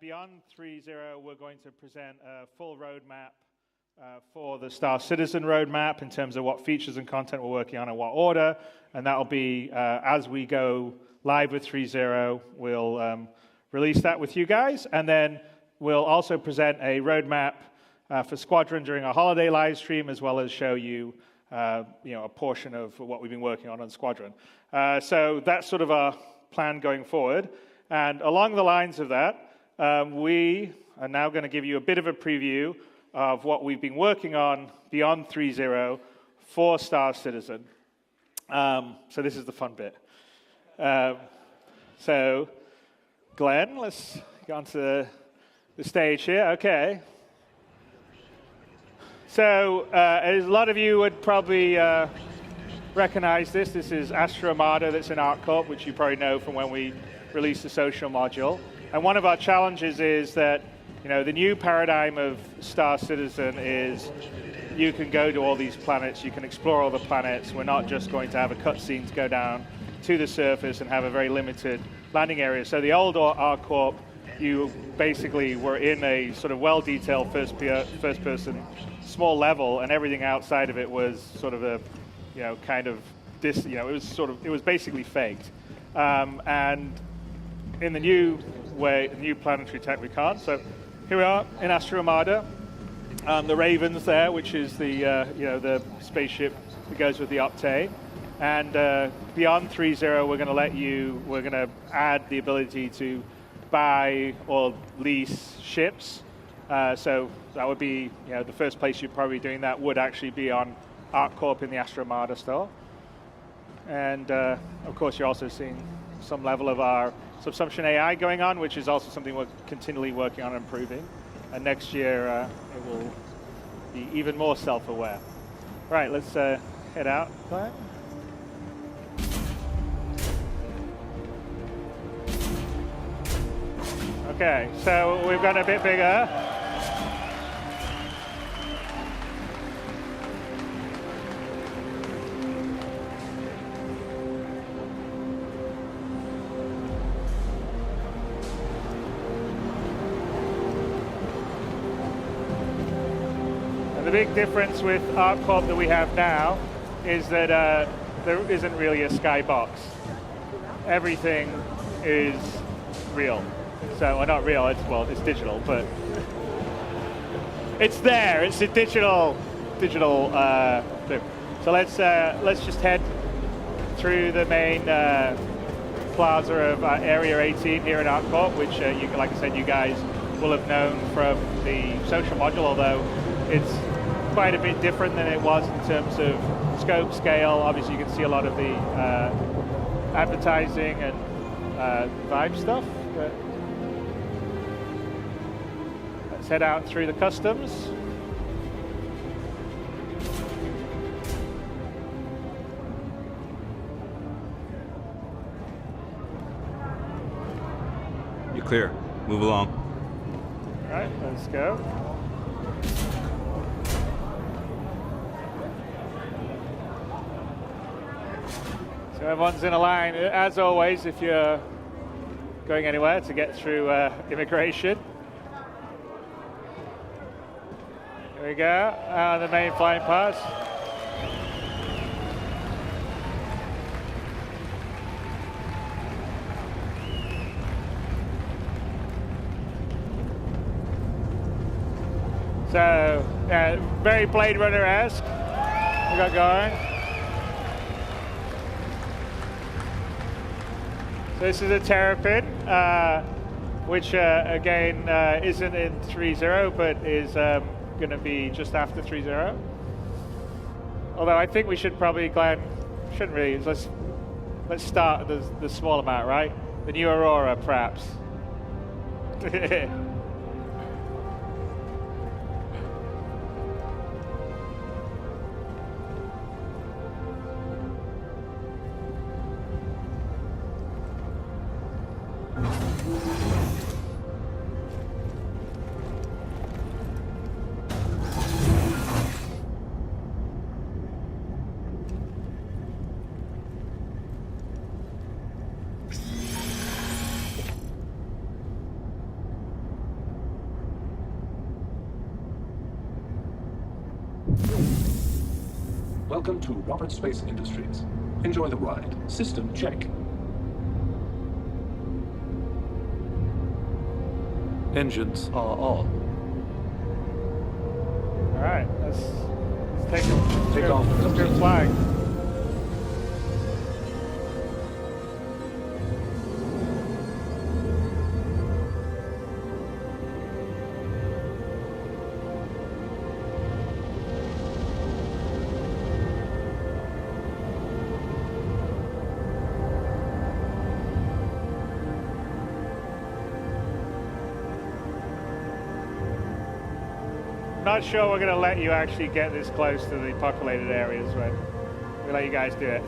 beyond 3.0, we're going to present a full roadmap for the Star Citizen roadmap in terms of what features and content we're working on in what order. And that'll be, as we go live with 3.0, we'll release that with you guys. And then we'll also present a roadmap for Squadron during our holiday live stream, as well as show you, a portion of what we've been working on Squadron. So that's sort of our plan going forward. And along the lines of that, we are now going to give you a bit of a preview of what we've been working on beyond 3.0 for Star Citizen. So this is the fun bit. So Glenn, let's get onto the stage here. Okay. So as a lot of you would probably recognize this. This is Astra Armada that's in ArcCorp, which you probably know from when we released the social module. And one of our challenges is that, the new paradigm of Star Citizen is you can go to all these planets, you can explore all the planets. We're not just going to have a cutscene go down to the surface and have a very limited landing area. So the old ArcCorp, you basically were in a sort of well-detailed first-person small level, and everything outside of it was sort of a, it was basically faked. And in the new way, the new planetary tech, we can't. So here we are in Astra Armada. The Raven's there, which is the spaceship that goes with the Octane. And beyond 3.0, we're going to add the ability to buy or lease ships. So that would be, the first place you'd probably be doing that would actually be on ArcCorp in the Astra Armada store. And of course, you're also seeing some level of our subsumption AI going on, which is also something we're continually working on improving. And next year, it will be even more self-aware. Right, let's head out. Okay, so we've got a bit bigger. The big difference with ArcCorp that we have now is that there isn't really a skybox. Everything is real. So, well, not real, it's digital, but it's there. It's a digital thing. So let's just head through the main plaza of Area 18 here in ArcCorp, which, like I said, you guys will have known from the social module, although it's quite a bit different than it was in terms of scope, scale. Obviously, you can see a lot of the advertising and vibe stuff. But let's head out through the customs. You're clear. Move along. All right, let's go. So everyone's in a line, as always, if you're going anywhere to get through immigration. Here we go, the main flying pass. So, very Blade Runner-esque we got going. So this is a Terrapin, which again isn't in 3.0, but is going to be just after 3.0. Although I think we should probably, Glenn, shouldn't really. Let's start the small amount, right? The new Aurora, perhaps. Welcome to Roberts Space Industries. Enjoy the ride. System check. Engines are on. All right, let's take Take off. Let's go flying. Not sure we're going to let you actually get this close to the populated areas, but we'll let you guys do it.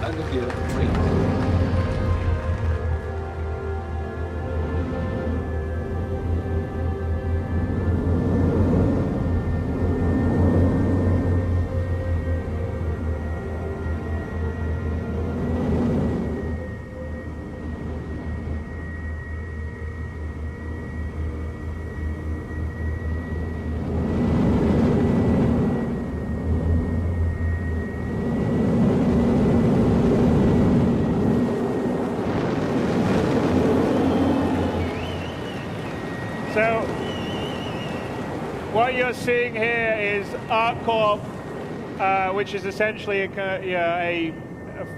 Landing gear free. So what you're seeing here is ArcCorp, which is essentially a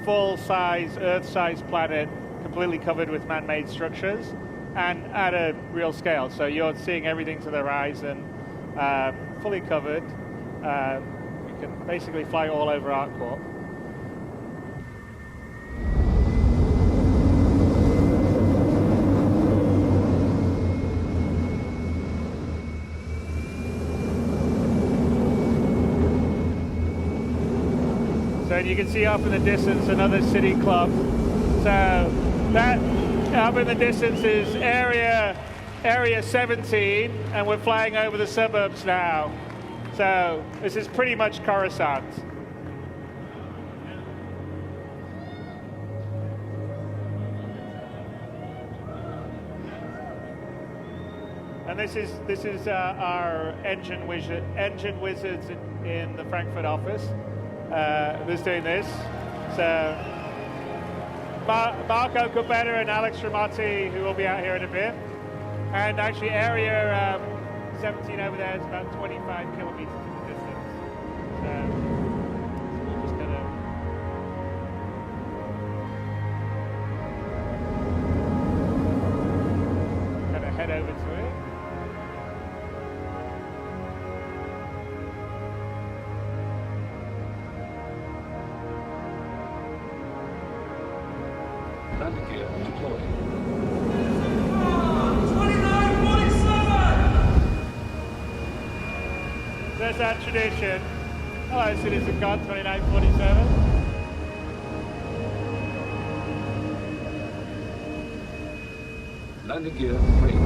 full-size, Earth-sized planet completely covered with man-made structures and at a real scale. So you're seeing everything to the horizon, fully covered. You can basically fly all over ArcCorp. So you can see off in the distance another city club. So that up in the distance is area 17, and we're flying over the suburbs now. So this is pretty much Coruscant. And this is our engine wizards in the Frankfurt office. Who's doing this? So Marco Cubetta and Alex Ramotti, who will be out here in a bit. And actually area 17 over there is about 25 kilometers in the distance. So we're just gonna head over to it. Landing gear deployed. 2947! There's that tradition. Hello, Citizen God 2947. Landing gear raised.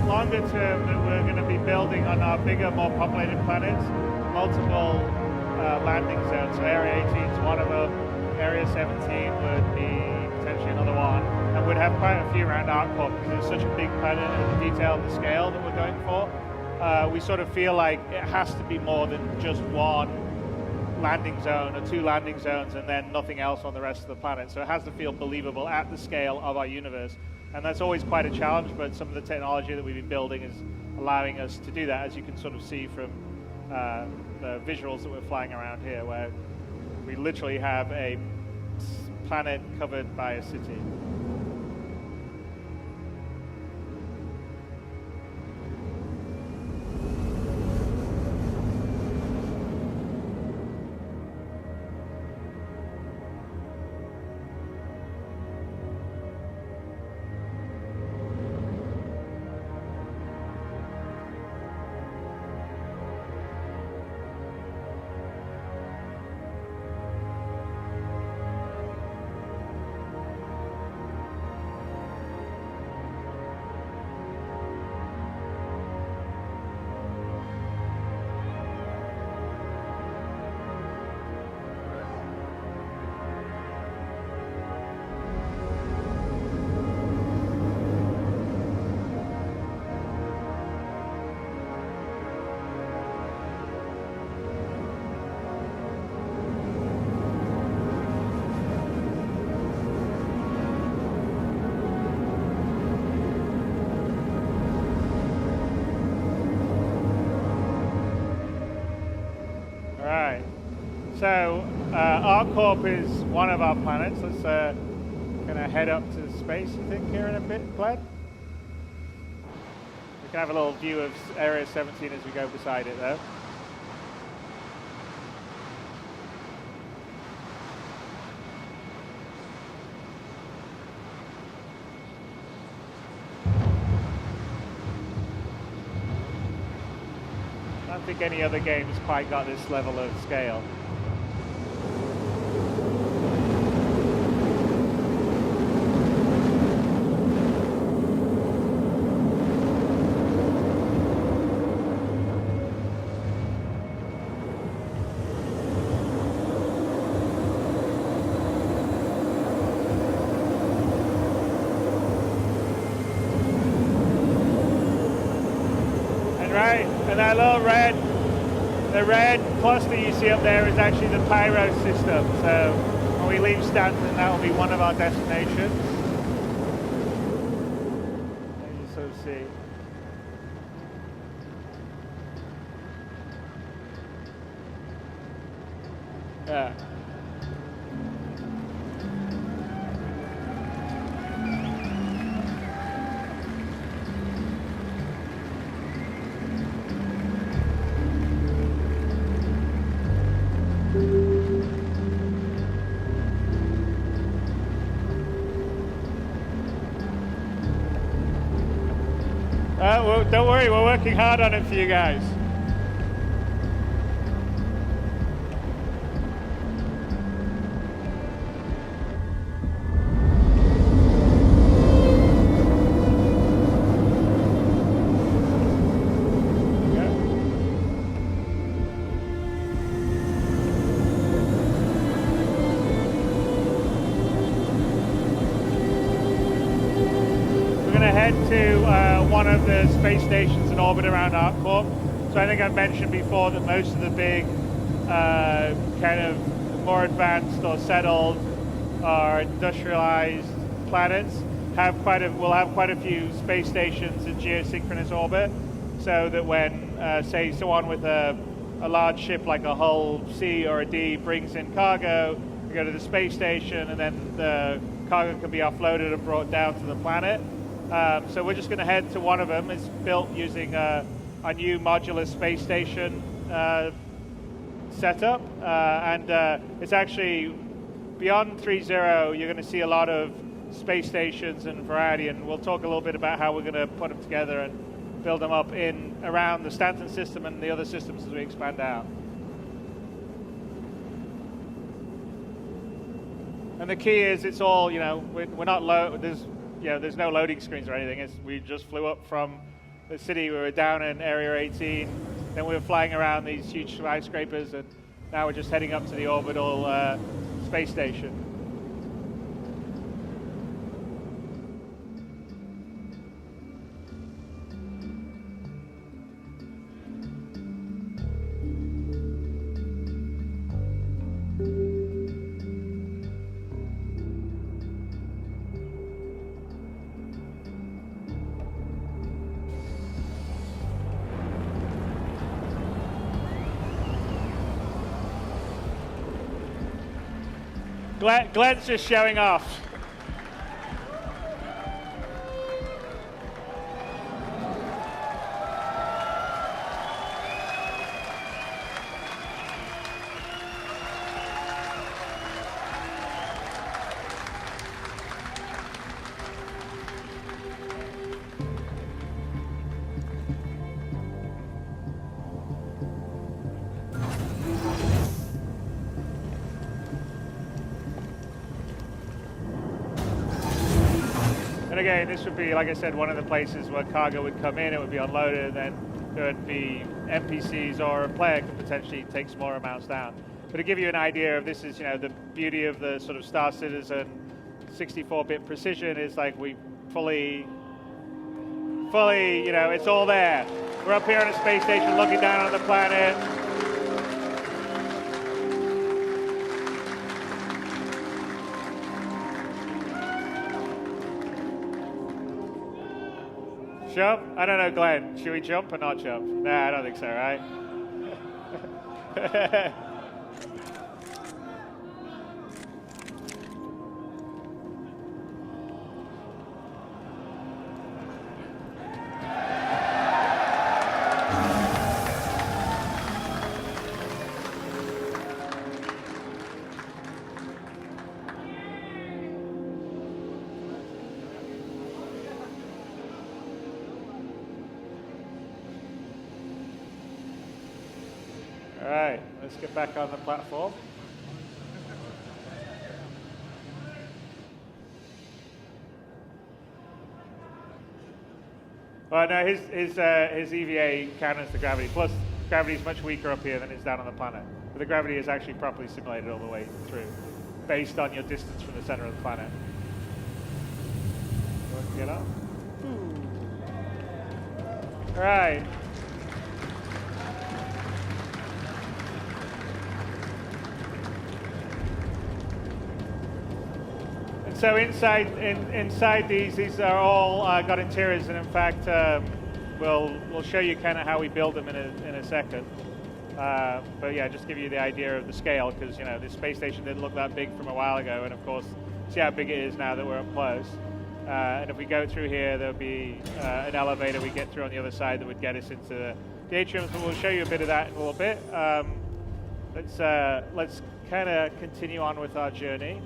Longer term, that we're going to be building on our bigger, more populated planets, multiple landing zones. So Area 18 is one of them. Area 17 would be potentially another one. And we'd have quite a few around ArcCorp because it's such a big planet and the detail and the scale that we're going for. We sort of feel like it has to be more than just one landing zone or 2 landing zones and then nothing else on the rest of the planet. So it has to feel believable at the scale of our universe. And that's always quite a challenge, but some of the technology that we've been building is allowing us to do that, as you can sort of see from the visuals that we're flying around here, where we literally have a planet covered by a city. So ArcCorp is one of our planets. Let's kind of head up to space, I think, here in a bit, Glad. We can have a little view of Area 17 as we go beside it, though. I don't think any other game's quite got this level of scale. And that little the red cluster you see up there is actually the pyro system. So when we leave Stanton, that will be one of our destinations. And you sort of see. Yeah. Well, don't worry, we're working hard on it for you guys. One of the space stations in orbit around ArcCorp. So I think I've mentioned before that most of the big kind of more advanced or settled or industrialized planets will have quite a few space stations in geosynchronous orbit, so that when say someone with a large ship like a Hull C or a D brings in cargo, we go to the space station and then the cargo can be offloaded and brought down to the planet. So we're just going to head to one of them. It's built using a new modular space station setup, and it's actually beyond 3.0. You're going to see a lot of space stations and variety, and we'll talk a little bit about how we're going to put them together and build them up around the Stanton system and the other systems as we expand out. And the key is it's all, we're not low. There's no loading screens or anything. We just flew up from the city. We were down in Area 18. Then we were flying around these huge skyscrapers, and now we're just heading up to the orbital space station. Glenn's just showing off. And again, this would be, like I said, one of the places where cargo would come in, it would be unloaded, and then there would be NPCs or a player could potentially take smaller amounts down. But to give you an idea of this is, the beauty of the sort of Star Citizen 64-bit precision is like we fully, it's all there. We're up here on a space station looking down on the planet. Jump? I don't know, Glenn. Should we jump or not jump? Nah, I don't think so, right? All right, let's get back on the platform. Well, no, his EVA counters the gravity. Plus, gravity is much weaker up here than it's down on the planet. But the gravity is actually properly simulated all the way through, based on your distance from the center of the planet. You want to get up? All right. So inside these are all got interiors, and in fact, we'll show you kind of how we build them in a second. But yeah, just give you the idea of the scale, because this space station didn't look that big from a while ago, and of course, see how big it is now that we're up close. And if we go through here, there'll be an elevator we get through on the other side that would get us into the atriums, and we'll show you a bit of that in a little bit. Let's kind of continue on with our journey.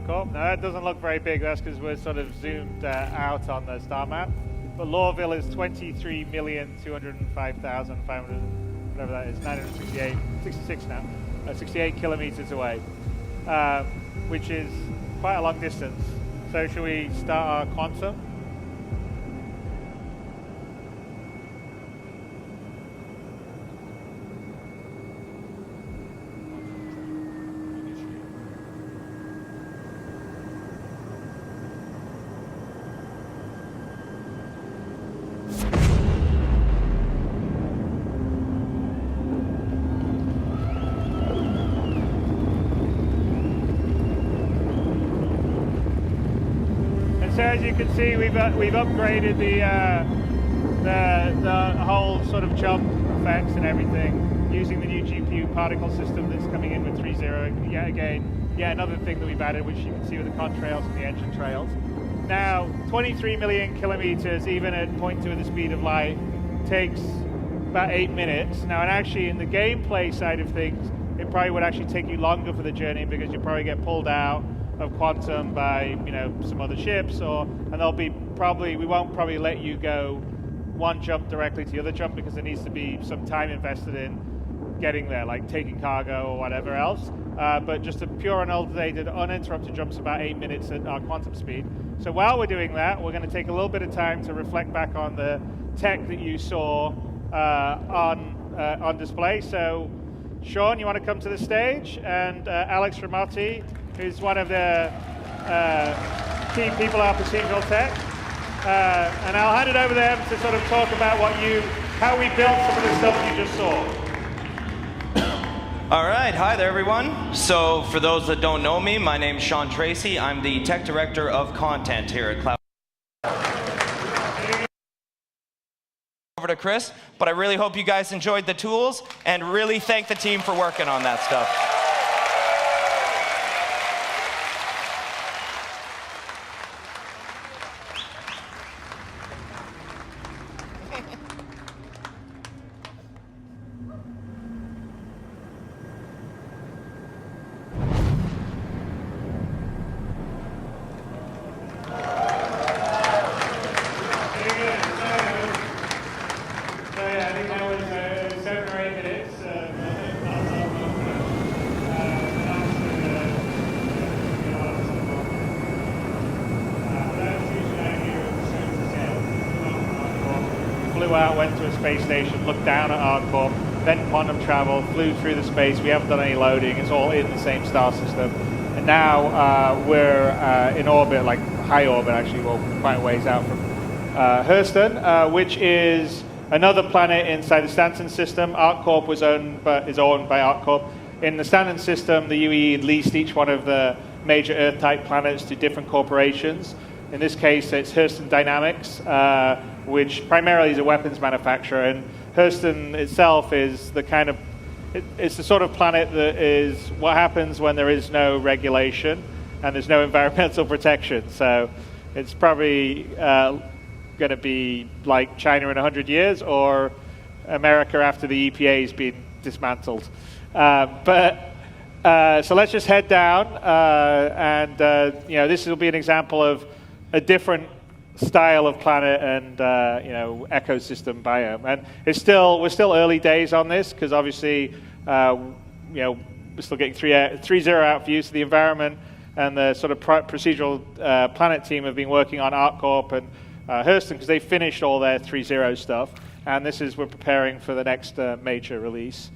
No, that doesn't look very big. That's because we're sort of zoomed out on the star map. But Lorville is 23,205,500, whatever that is, 66 now, 68 kilometers away, which is quite a long distance. So should we start our quantum? you can see, we've upgraded the whole sort of jump effects and everything using the new GPU particle system that's coming in with 3.0. Yet again, another thing that we've added, which you can see with the contrails and the engine trails. Now, 23 million kilometers, even at 0.2 of the speed of light, takes about 8 minutes. Now, and actually in the gameplay side of things, it probably would actually take you longer for the journey because you probably get pulled out of quantum by some other ships, and there'll be we won't probably let you go one jump directly to the other jump because there needs to be some time invested in getting there, like taking cargo or whatever else. But just a pure unaltered, uninterrupted jump's about 8 minutes at our quantum speed. So while we're doing that, we're going to take a little bit of time to reflect back on the tech that you saw on display. So Sean, you want to come to the stage? And Alex Ramotti, who's one of the key people at procedural tech. And I'll hand it over to them to sort of talk about how we built some of the stuff you just saw. All right, hi there everyone. So for those that don't know me, my name's Sean Tracy. I'm the Tech Director of Content here at Cloud. Over to Chris, but I really hope you guys enjoyed the tools and really thank the team for working on that stuff. Went to a space station, looked down at ArcCorp, then quantum travel, flew through the space. We haven't done any loading. It's all in the same star system. And now we're in orbit, like high orbit actually, well, quite a ways out from Hurston, which is another planet inside the Stanton system. ArcCorp is owned by ArcCorp. In the Stanton system, the UE leased each one of the major Earth-type planets to different corporations. In this case, it's Hurston Dynamics, which primarily is a weapons manufacturer, and Hurston itself is it's the sort of planet that is what happens when there is no regulation and there's no environmental protection. So it's probably going to be like China in 100 years or America after the EPA has been dismantled. So let's just head down, and this will be an example of a different style of planet and ecosystem biome. And we're still early days on this because obviously we're still getting 3.0 out views of the environment, and the sort of procedural planet team have been working on ArcCorp and Hurston because they finished all their 3.0 stuff, and we're preparing for the next major release.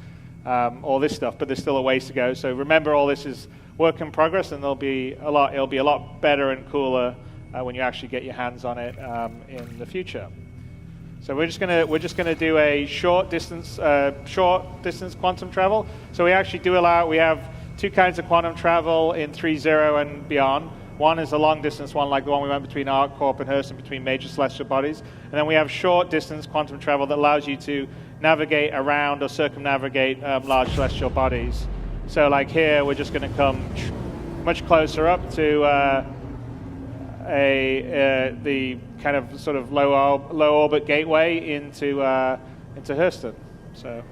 All this stuff, but there's still a ways to go. So remember, all this is work in progress, and it'll be a lot better and cooler when you actually get your hands on it in the future. So we're just gonna do a short distance quantum travel. So we actually we have two kinds of quantum travel in 3.0 and beyond. One is a long distance one, like the one we went between ArcCorp and Hurston, between major celestial bodies. And then we have short distance quantum travel that allows you to navigate around or circumnavigate large celestial bodies. So like here, we're just going to come much closer up to the kind of sort of low orbit gateway into Hurston. So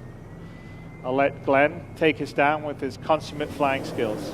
I'll let Glenn take us down with his consummate flying skills.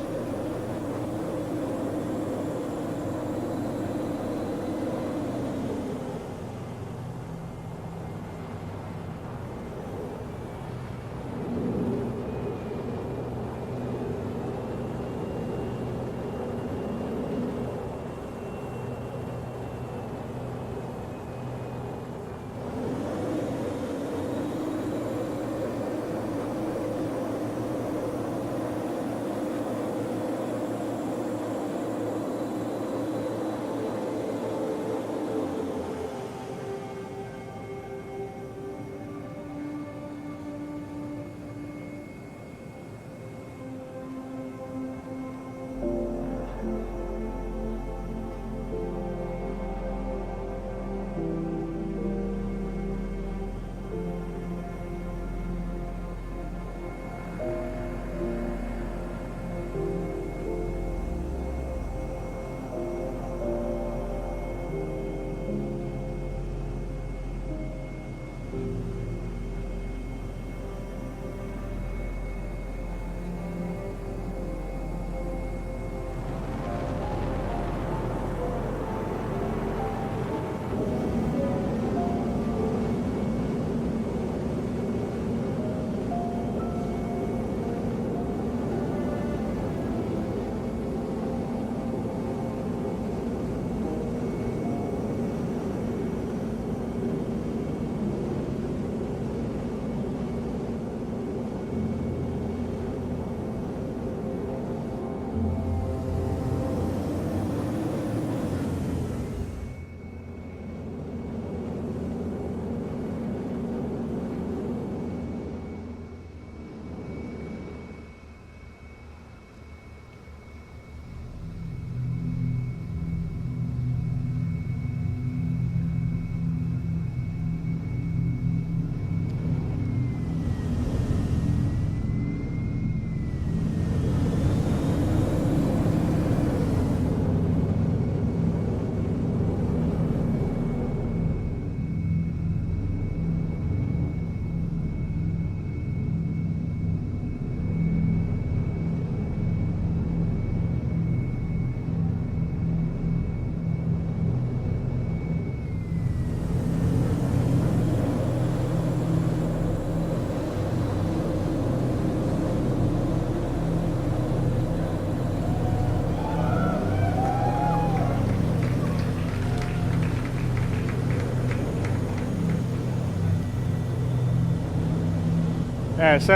Yeah, so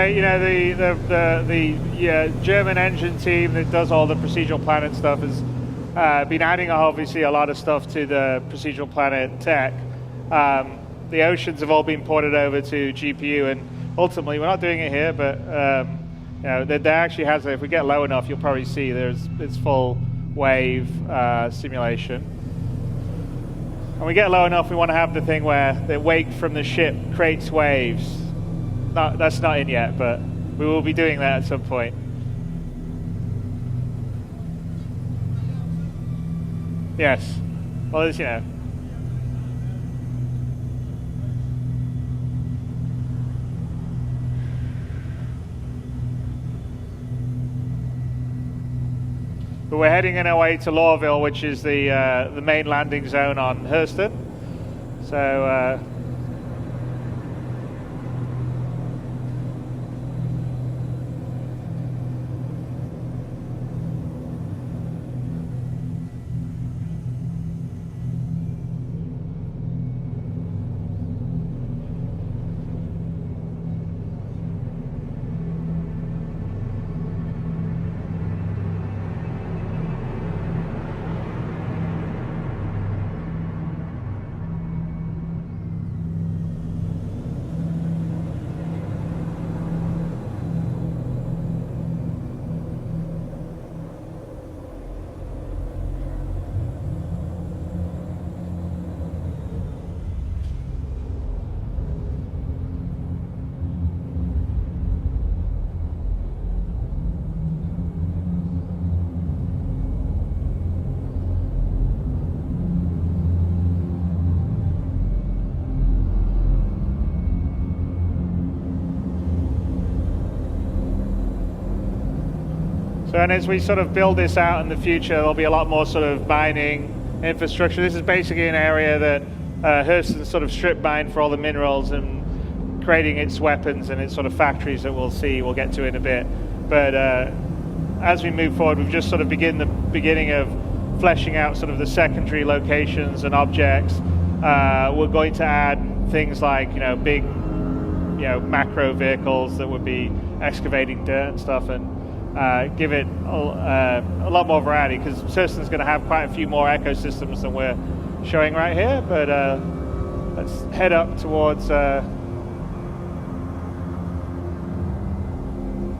you know, the German engine team that does all the procedural planet stuff has been adding obviously a lot of stuff to the procedural planet tech. The oceans have all been ported over to GPU, and ultimately we're not doing it here, but you know, there actually has. If we get low enough, you'll probably see it's full wave simulation. And we get low enough, we want to have the thing where the wake from the ship creates waves. That's not in yet, but we will be doing that at some point. Yes. Well, as you know. But we're heading in our way to Lorville, which is the main landing zone on Hurston. So and as we sort of build this out in the future, there'll be a lot more sort of mining infrastructure. This is basically an area that Hurston sort of strip mined for all the minerals and creating its weapons and its sort of factories that we'll get to in a bit. But as we move forward, we've just sort of beginning of fleshing out sort of the secondary locations and objects. We're going to add things like, you know, big, you know, macro vehicles that would be excavating dirt and stuff, and give it a lot more variety, because Hurston's going to have quite a few more ecosystems than we're showing right here. But let's head up towards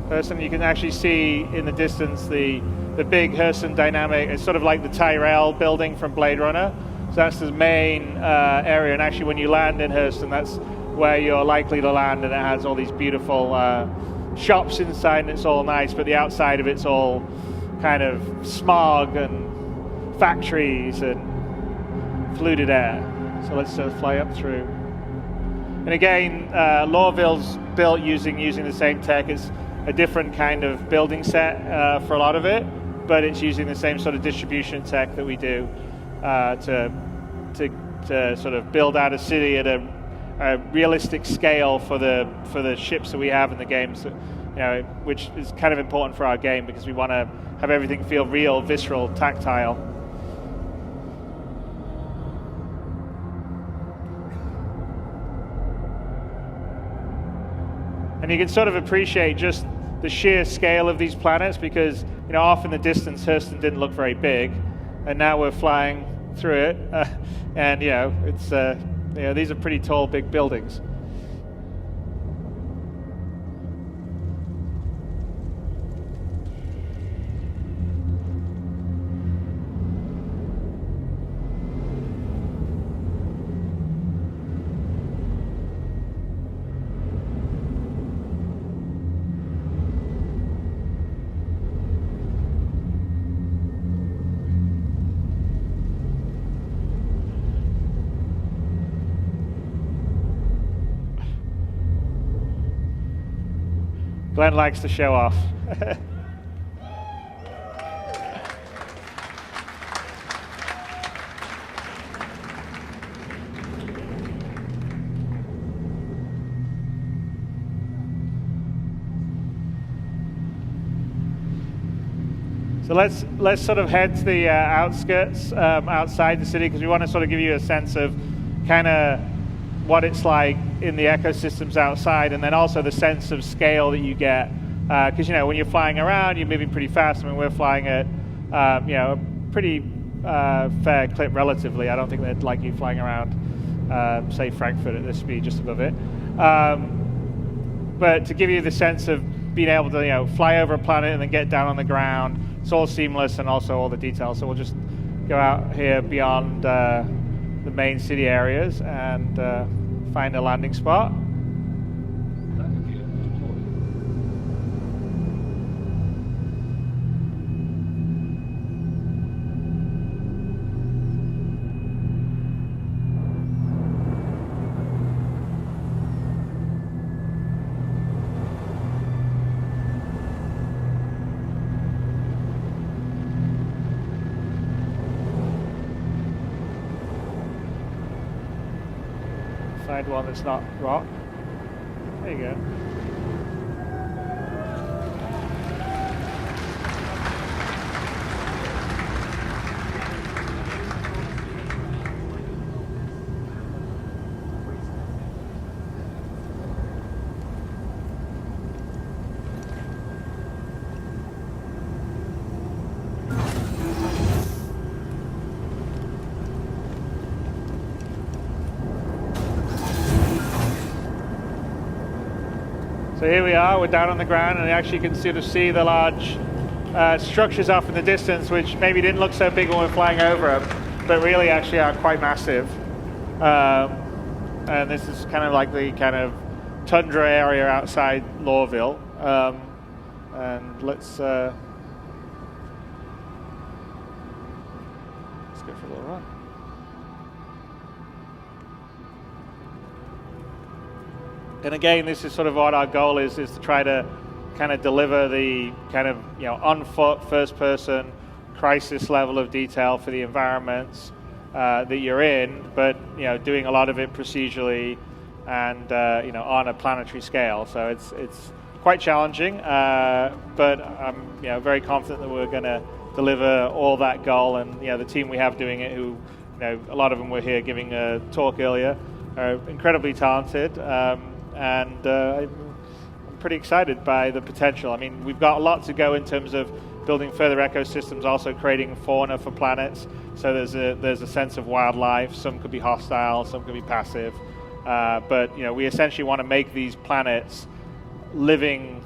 Hurston. You can actually see in the distance the big Hurston Dynamic. It's sort of like the Tyrell building from Blade Runner. So that's the main area, and actually when you land in Hurston, that's where you're likely to land, and it has all these beautiful shops inside, and it's all nice, but the outside of it's all kind of smog and factories and polluted air. So let's fly up through. And again, Lorville's built using the same tech. It's a different kind of building set for a lot of it, but it's using the same sort of distribution tech that we do to sort of build out a city at a realistic scale for the ships that we have in the games, you know, which is kind of important for our game because we want to have everything feel real, visceral, tactile. And you can sort of appreciate just the sheer scale of these planets, because, you know, off in the distance Hurston didn't look very big, and now we're flying through it, and you know, it's you know, these are pretty tall, big buildings. Glenn likes to show off. So let's sort of head to the outskirts outside the city, because we want to sort of give you a sense of kind of what it's like in the ecosystems outside, and then also the sense of scale that you get. Because when you're flying around, you're moving pretty fast. I mean, we're flying at a pretty fair clip relatively. I don't think they'd like you flying around, say, Frankfurt at this speed, just above it. But to give you the sense of being able to fly over a planet and then get down on the ground, it's all seamless and also all the details. So we'll just go out here beyond the main city areas and find a landing spot. Find one that's not rock. There you go. So here we are, we're down on the ground, and actually you can sort of see the large structures off in the distance, which maybe didn't look so big when we're flying over them, but really actually are quite massive. And this is kind of like the kind of tundra area outside Lorville. And let's go for a little run. And again, this is sort of what our goal is to try to kind of deliver the kind of on foot, first person, crisis level of detail for the environments that you're in, but doing a lot of it procedurally and on a planetary scale. So it's quite challenging, but I'm very confident that we're going to deliver all that goal. And the team we have doing it, who a lot of them were here giving a talk earlier, are incredibly talented. And I'm pretty excited by the potential. I mean, we've got a lot to go in terms of building further ecosystems, also creating fauna for planets. So there's a sense of wildlife. Some could be hostile, some could be passive. But we essentially want to make these planets living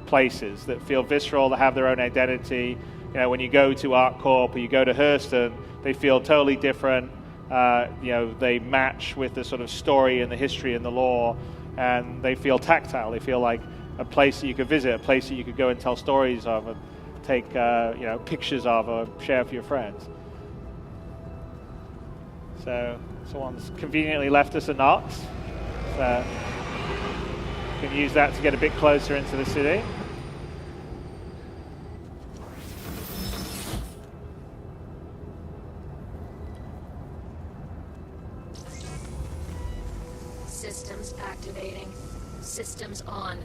places that feel visceral, that have their own identity. When you go to ArcCorp or you go to Hurston, they feel totally different. They match with the sort of story and the history and the lore. And they feel tactile. They feel like a place that you could visit, a place that you could go and tell stories of, and take pictures of, or share with your friends. So someone's conveniently left us a Knox. So you can use that to get a bit closer into the city. Systems activating. Systems on.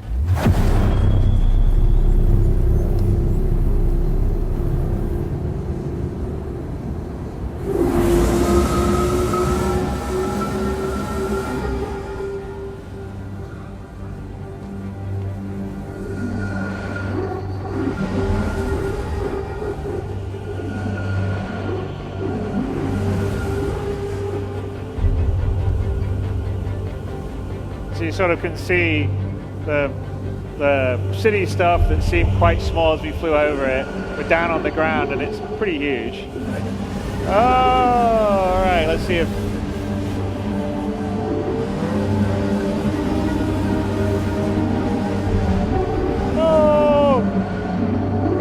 So you sort of can see the city stuff that seemed quite small as we flew over it. We're down on the ground and it's pretty huge. Oh, all right, let's see if... Oh!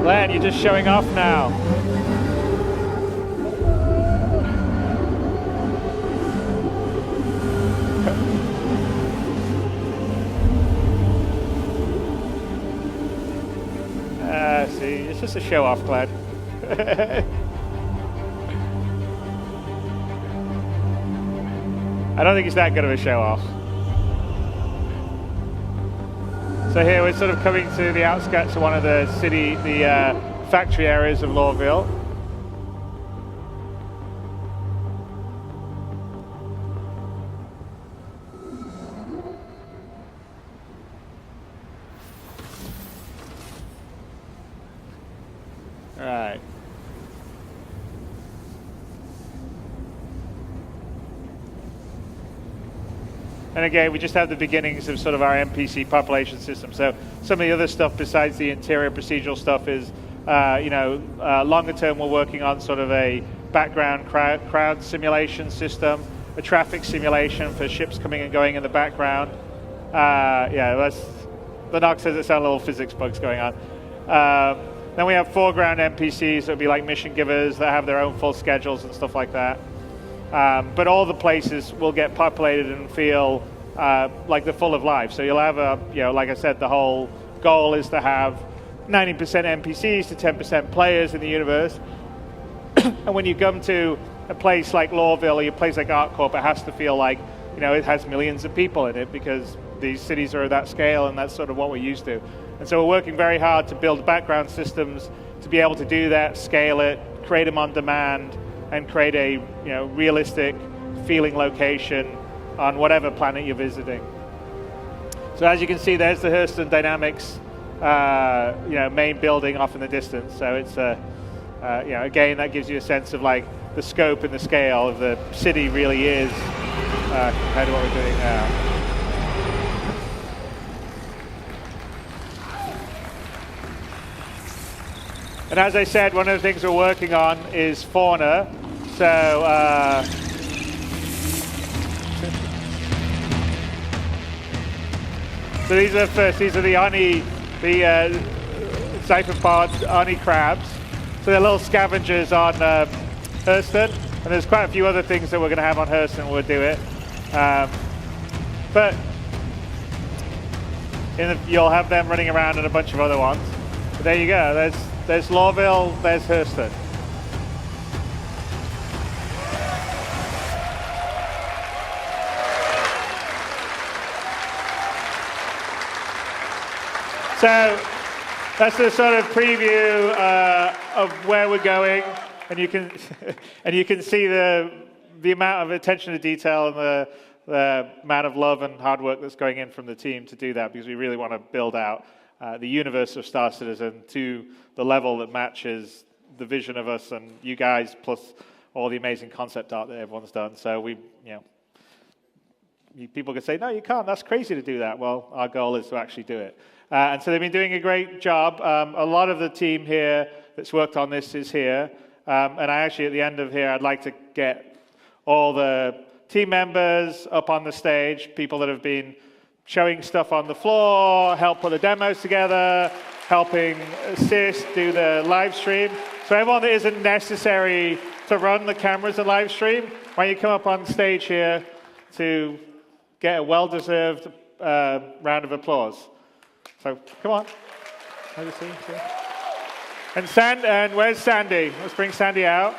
Glenn, you're just showing off now. See, it's just a show off, Glenn. I don't think it's that good of a show off. So here we're sort of coming to the outskirts of one of the factory areas of Lorville. And again, we just have the beginnings of sort of our NPC population system. So some of the other stuff besides the interior procedural stuff is, longer term, we're working on sort of a background crowd simulation system, a traffic simulation for ships coming and going in the background. The Nox says it sounds little physics bugs going on. Then we have foreground NPCs that would be like mission givers that have their own full schedules and stuff like that. But all the places will get populated and feel like they're full of life. So you'll have like I said, the whole goal is to have 90% NPCs to 10% players in the universe. And when you come to a place like Lorville or a place like ArcCorp, it has to feel like, it has millions of people in it because these cities are that scale and that's sort of what we're used to. And so we're working very hard to build background systems to be able to do that, scale it, create them on demand, and create a realistic feeling location on whatever planet you're visiting. So as you can see, there's the Hurston Dynamics main building off in the distance. So it's again, that gives you a sense of like the scope and the scale of the city really is compared to what we're doing now. And as I said, one of the things we're working on is fauna. So these are the Oni, the Zyphopod Oni crabs. So they're little scavengers on Hurston, and there's quite a few other things that we're going to have on Hurston when we do it. But you'll have them running around and a bunch of other ones. But there you go. There's Lorville. There's Hurston. So that's the sort of preview of where we're going, and you can see the amount of attention to detail and the amount of love and hard work that's going in from the team to do that, because we really want to build out the universe of Star Citizen to the level that matches the vision of us and you guys, plus all the amazing concept art that everyone's done. So people could say, no, you can't. That's crazy to do that. Well, our goal is to actually do it. And so they've been doing a great job. A lot of the team here that's worked on this is here. And I actually, at the end of here, I'd like to get all the team members up on the stage, people that have been showing stuff on the floor, help put the demos together, helping assist, do the live stream. So everyone that isn't necessary to run the cameras and live stream, why don't you come up on stage here to get a well-deserved round of applause. So come on. And where's Sandy? Let's bring Sandy out.